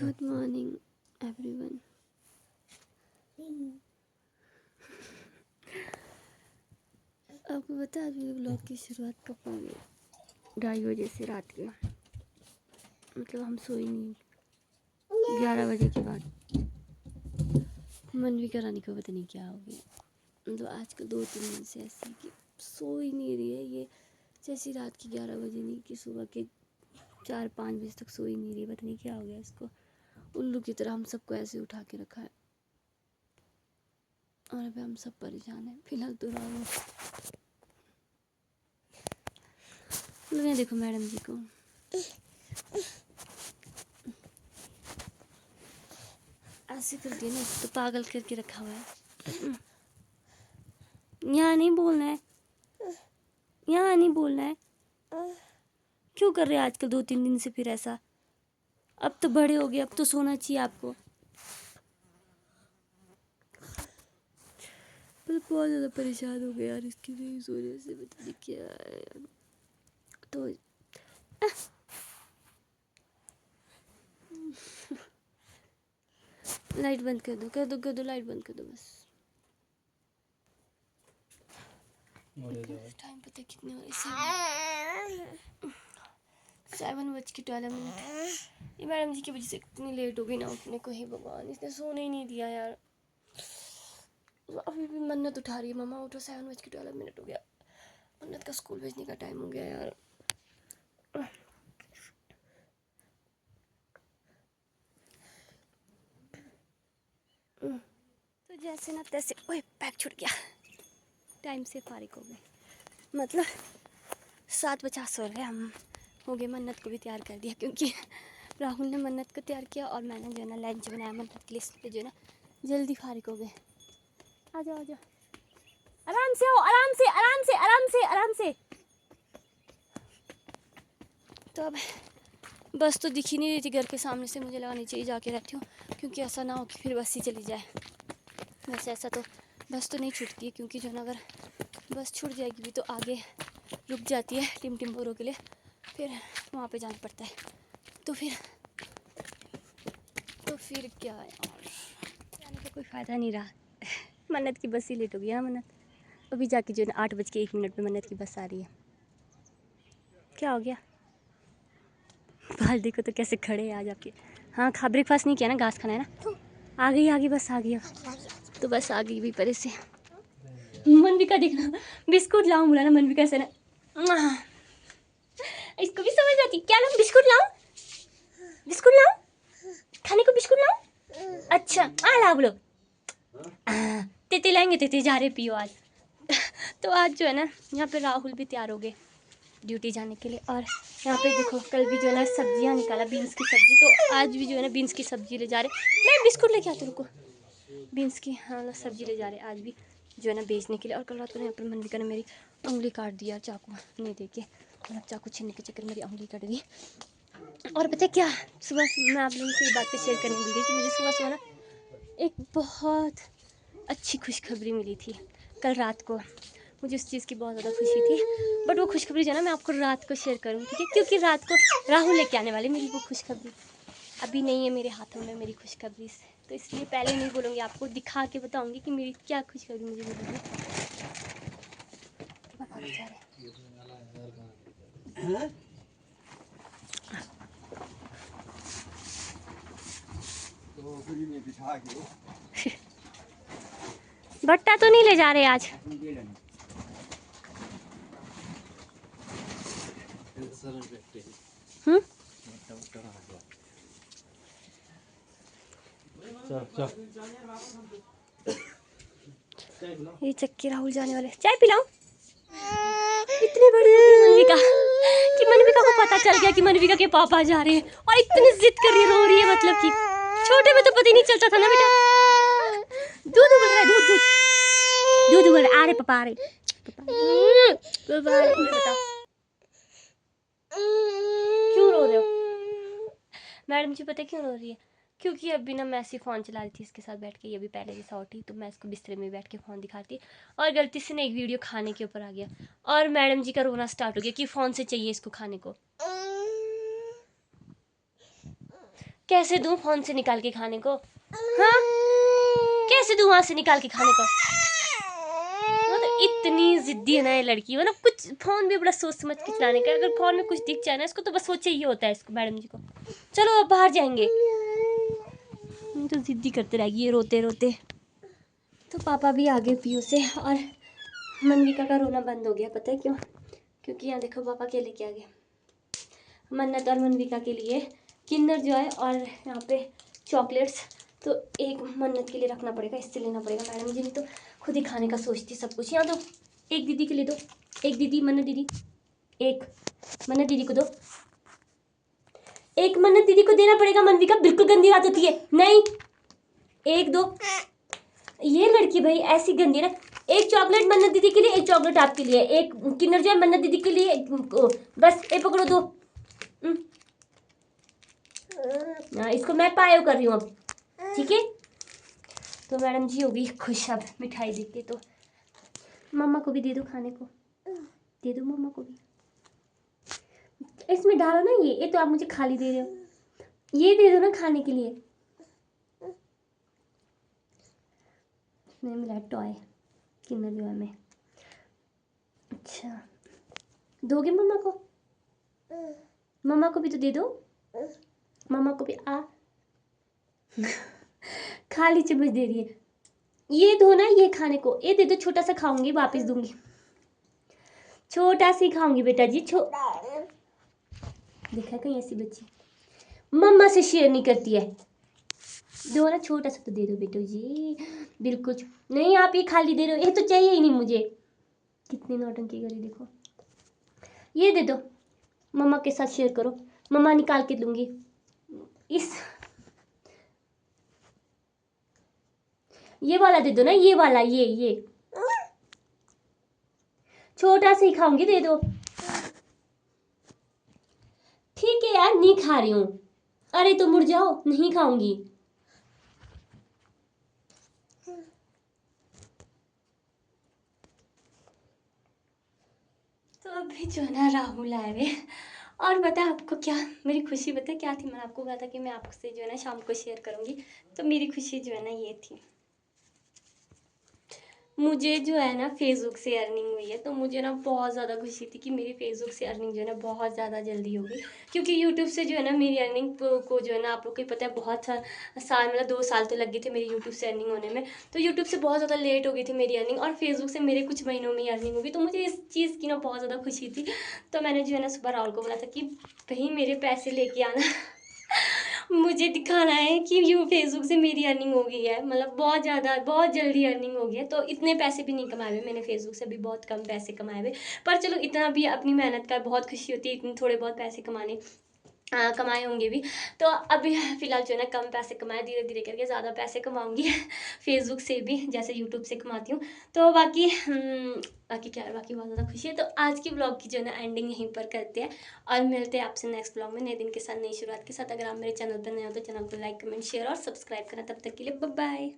Good morning everyone. आपको पता है आज मेरे ब्लॉग की शुरुआत कब होगी? 2:30 बजे से रात के, मतलब हम सोए नहीं 11 बजे के बाद। मन भी कराने को पता नहीं क्या हो गया, मतलब आजकल 2-3 दिन से ऐसे कि सो ही नहीं रही है ये। जैसी रात की 11 बजे नहीं कि सुबह के 4-5 बजे तक सो ही नहीं रही, पता नहीं क्या हो गया इसको। उल्लू की तरह हम सबको ऐसे उठा के रखा है और अभी हम सब परेशान हैं। फिलहाल तो राहुल लोग देखो मैडम जी को ऐसे करके ना तो पागल करके रखा हुआ है। यहाँ नहीं बोलना है, यहाँ नहीं बोलना है। क्यों कर रहे हैं आजकल 2-3 दिन से फिर ऐसा? अब तो बड़े हो गए, अब तो सोना चाहिए आपको। पर बहुत ज़्यादा परेशान हो गए यार इसकी नहीं सोने से, पता नहीं क्या है यार। तो लाइट बंद कर दो, कर दो लाइट बंद कर दो बस। टाइम पता है कितने हो रहे? 7:12 ये मैडम जी की वजह से इतनी लेट हो गई ना उठने को। ही भगवान, इसने सोने ही नहीं दिया यार। अभी भी मन्नत उठा रही है, मम्मा उठो 7:12 हो गया। मन्नत का स्कूल भेजने का टाइम हो गया यार। तो जैसे ना तैसे, ओए पैक छूट गया। टाइम से फारिग हो गए, मतलब 7:50 हो रहे हम हो गए। मन्नत को भी तैयार कर दिया क्योंकि राहुल ने मन्नत को तैयार किया और मैंने जो है ना लंच बनाया मन्नत के लिए, इसलिए जो है ना जल्दी फारिग हो गए। आ जाओ आ जाओ, आराम से आओ, आराम से आराम से आराम से आराम से। तो अब बस तो दिख ही नहीं रही थी घर के सामने से, मुझे लगा नीचे ही जाके रहती हूँ क्योंकि ऐसा ना हो कि फिर बस ही चली जाए। वैसे ऐसा तो बस तो नहीं छूटती है क्योंकि जो है ना अगर बस छूट जाएगी भी तो आगे रुक जाती है टिम्बोरों के लिए, फिर वहाँ पे जाना पड़ता है। तो फिर क्या यार, जाने का कोई फ़ायदा नहीं रहा। मन्नत की बस ही लेट हो गई। हाँ मन्नत, अभी जाके जो है 8:01 पे मन्नत की बस आ रही है। क्या हो गया? बाल देखो तो कैसे खड़े हैं आज आपके। हाँ खा, ब्रेकफास्ट नहीं किया ना, घास खाना है ना। आ गई बस आ गई। तो बस आ गई भी परे से। मनविका देखना, बिस्कुट लाऊं बोला ना मनविका से ना, इसको भी समझ आती। क्या लाऊं? बिस्कुट लाऊं? बिस्कुट लाऊं? खाने को बिस्कुट लाऊं? अच्छा आ ला बोलो। तेते लाएंगे, तेते जा रहे पियो आज। तो आज जो है ना यहाँ पे राहुल भी तैयार हो गए ड्यूटी जाने के लिए। और यहाँ पे देखो कल भी जो है ना सब्जियाँ निकाला, बीन्स की सब्जी। तो आज भी जो है ना बीन्स की सब्जी ले जा रहे। मैं बिस्कुट लेके आती हूँ, रुको। बीन्स की हाँ सब्जी ले जा रहे आज भी जो है ना बेचने के लिए। और कल रात को यहाँ पर मनविका ने मेरी उंगली काट दिया चाकू नहीं दे के, मतलब चाकू छीनने के चक्कर मेरी उंगली कट गई। और पता है क्या, सुबह मैं आप लोगों से ये बातें शेयर करने मिल गई कि मुझे सुबह ना एक बहुत अच्छी खुशखबरी मिली थी कल रात को। मुझे उस चीज़ की बहुत ज़्यादा खुशी थी, बट वो खुशखबरी जो है ना मैं आपको रात को शेयर करूँ, ठीक है? क्योंकि रात को राहुल लेके आने वाले मेरी वो खुशखबरी अभी नहीं है मेरे हाथों में, मेरी खुशखबरी से। तो इसलिए पहले नहीं बोलूँगी, आपको दिखा के बताऊँगी कि मेरी क्या खुशखबरी मुझे मिली है। भट्टा तो नहीं ले जा रहे आज? ये चक्की राहुल जाने वाले। चाय पिलाऊं? इतनी बड़ी हो गई मनविका कि मनविका को पता चल गया कि मनविका के पापा जा रहे हैं और इतनी जिद कर रही, रो रही है। मतलब कि छोटे में तो पता ही नहीं चलता था ना बेटा। दूध उबल रहा है, दूध उबल रहा है। आ रहे पापा, आ रहे पापा आ रहे। बताओ क्यों रो रहे हो? मैडम जी पता क्यों रो रही है? क्योंकि अभी ना मैं ऐसे फ़ोन चला रही थी इसके साथ बैठ के। ये भी पहले जैसा उठी तो मैं इसको बिस्तर में बैठ के फ़ोन दिखाती और गलती से ना एक वीडियो खाने के ऊपर आ गया और मैडम जी का रोना स्टार्ट हो गया कि फ़ोन से चाहिए इसको खाने को। कैसे दूं फोन से निकाल के खाने को? हाँ, कैसे दूं वहां से निकाल के खाने को? वो तो इतनी जिद्दी है ना ये लड़की, मतलब कुछ फोन भी बड़ा सोच समझ के चलाने का। अगर फोन में कुछ दिख जाए ना इसको तो बस वो चाहिए होता है इसको मैडम जी को। चलो अब बाहर जाएंगे। तो जिद्दी करते रहेगी ये रोते रोते। तो पापा भी आ गए पीयू से और मनविका का रोना बंद हो गया। पता है क्यों? क्योंकि यहाँ देखो पापा क्या लेके आ गए, मन्नत और मनविका के लिए किंडर जॉय और यहाँ पे चॉकलेट्स। तो एक मन्नत के लिए रखना पड़ेगा, इससे लेना पड़ेगा। मैडम जी ने तो खुद ही खाने का सोचती सब कुछ। यहाँ दो, एक दीदी के लिए दो, एक दीदी मन्नत दीदी, एक मन्नत दीदी को दो, एक मन्नत दीदी को देना पड़ेगा। मनविका बिल्कुल गंदी बात होती है, नहीं एक दो। ये लड़की भाई ऐसी गंदी है ना। एक चॉकलेट मन्नत दीदी के लिए, एक चॉकलेट आपके लिए, एक किंडर जॉय मन्नत दीदी के लिए, बस ये पकड़ो दो। इसको मैं पायो कर रही हूँ अब, ठीक है। तो मैडम जी होगी खुश अब मिठाई देख के। तो मम्मा को भी दे दो खाने को, दे दो मम्मा को भी। इसमें डालो ना ये तो आप मुझे खाली दे रहे हो, ये दे दो ना खाने के लिए। मैंने मिला टॉय किंडर जॉय में। अच्छा दोगे मम्मा को? मम्मा को भी तो दे दो, मम्मा को भी। आ खाली चम्मच दे रही है। ये दो ना ये खाने को, ये दे दो, छोटा सा खाऊंगी वापस दूंगी, छोटा सा ही खाऊंगी बेटा जी। देखा कहीं ऐसी बच्ची मम्मा से शेयर नहीं करती है। दो ना छोटा सा तो दे दो बेटो जी, बिल्कुल नहीं आप ये खाली दे रहे हो, ये तो चाहिए ही नहीं मुझे। कितनी नौटंकी करी देखो। ये दे दो, मम्मा के साथ शेयर करो, मम्मा निकाल के दूंगी। ये वाला दे दो ना, ये वाला, ये छोटा सा ही खाऊंगी, दे दो। ठीक है यार नहीं खा रही हूँ। अरे तो मुड़ जाओ, नहीं खाऊंगी। तो अभी जो है ना राहुल आए हुए। और पता है आपको क्या मेरी खुशी पता है क्या थी? मैंने आपको कहा था कि मैं आपसे जो है ना शाम को शेयर करूंगी। तो मेरी खुशी जो है ना ये थी, मुझे जो है ना फेसबुक से अर्निंग हुई है। तो मुझे ना बहुत ज़्यादा खुशी थी कि मेरी फेसबुक से अर्निंग जो है ना बहुत ज़्यादा जल्दी होगी। क्योंकि यूट्यूब से जो है ना मेरी अर्निंग को जो है ना आप लोग को पता है बहुत साल मतलब 2 साल तो लग गए थे मेरी यूट्यूब से अर्निंग होने में। तो यूट्यूब से बहुत ज़्यादा लेट हो गई थी मेरी अर्निंग, और फेसबुक से मेरे कुछ महीनों में ही अर्निंग होगी। तो मुझे इस चीज़ की ना बहुत ज़्यादा खुशी थी। तो मैंने जो है ना सुबह राहुल को बोला था कि कहीं मेरे पैसे लेके आना मुझे दिखाना है कि यू फेसबुक से मेरी अर्निंग हो गई है, मतलब बहुत ज़्यादा बहुत जल्दी अर्निंग हो गई है। तो इतने पैसे भी नहीं कमाए हुए मैंने फेसबुक से, भी बहुत कम पैसे कमाए हुए। पर चलो इतना भी अपनी मेहनत का बहुत खुशी होती है, इतने थोड़े बहुत पैसे कमाए होंगे भी। तो अभी फ़िलहाल जो है ना कम पैसे कमाए, धीरे धीरे करके ज़्यादा पैसे कमाऊंगी फेसबुक से भी जैसे यूट्यूब से कमाती हूँ। तो बाकी क्या है, बाकी बहुत ज़्यादा खुशी है। तो आज की ब्लॉग की जो है ना एंडिंग यहीं पर करते हैं और मिलते हैं आपसे नेक्स्ट ब्लॉग में नए दिन के साथ, नई शुरुआत के साथ। अगर आप मेरे चैनल पर नए हो तो चैनल को लाइक कमेंट शेयर और सब्सक्राइब करना। तब तक के लिए बाय बाय।